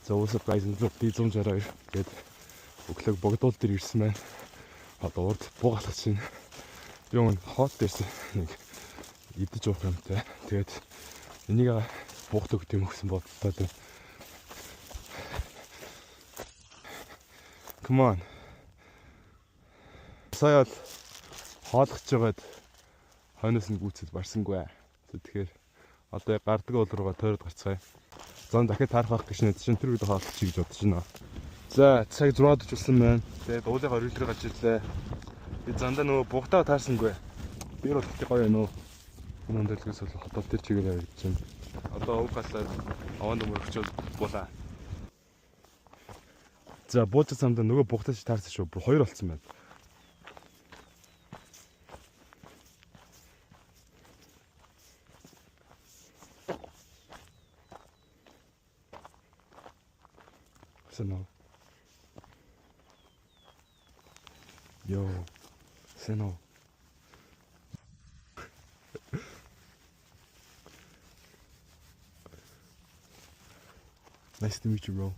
За уусаа guys би 162 гээд өглөөг богдуул дээр ирсэн байна. Одоо урд буугалах чинь юм хоол дээрс нэг идэж уух юмтай. Тэгээд энийг буухдаг гэм өгсөн бодлоо л. Come on. Сая хоолгож байгаад хойноос нь гүцэд барсангүй. Тэгэхээр одоо яг гардаг уул руугаа тойроод гарцгаая. Зон дахиад таарах байх гэж нэг чинь тэр үед хоолчих гэж бодож байна. За цаг 6-д болсон байна. Тэгээд уулын орилроо гарч ирлээ. Би зандаа нөгөө бугтаа таарсангүй. Би бол их гоё нөө. Энэ өндөлгөөс бол хотод тэр чигээр явж байна. Одоо угаасаа аваад өмөрөгчөд буулаа. За бууж замдаа нөгөө бугтаач таарсан шүү. Бүр 2 болцсон байна. Сэнэ. Yo. Сэнэ. Nice to meet you, bro.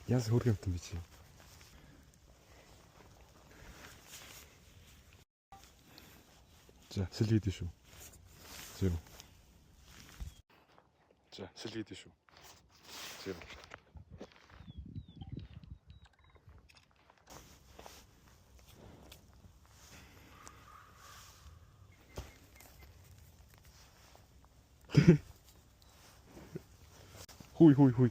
Яс хөргөн юм би чи. За сэлгээд шүү. Зэв. За сэлгээд шүү. Зэв. Хуй.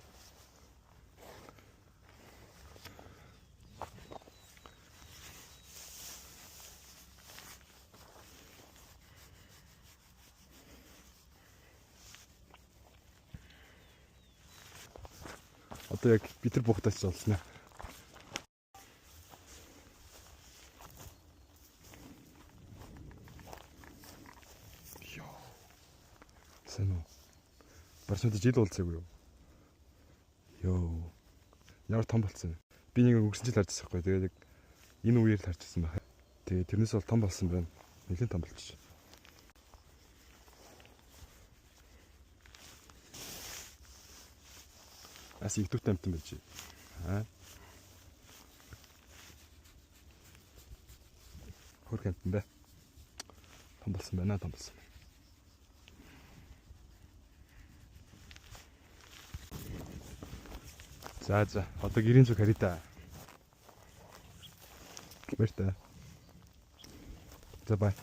Одоо яг битэр буухтаач болсон. Йоо. Сэнэ. Барсууд жил уулзаагүй юу? Йоо. Ямар том болсон. Би нэг өгсөн жил харж байгаа байхгүй. Тэгээд яг энэ үеэр л харчихсан байна. Тэгээд тэрнээс бол том болсон байна. Нэлээд том болчих. Ас идэвхтэй амтан байж. Хөргөн амтан бай. Том болсон байна. За одоо гэрийн зүг харъя та. Баяр та. За бай.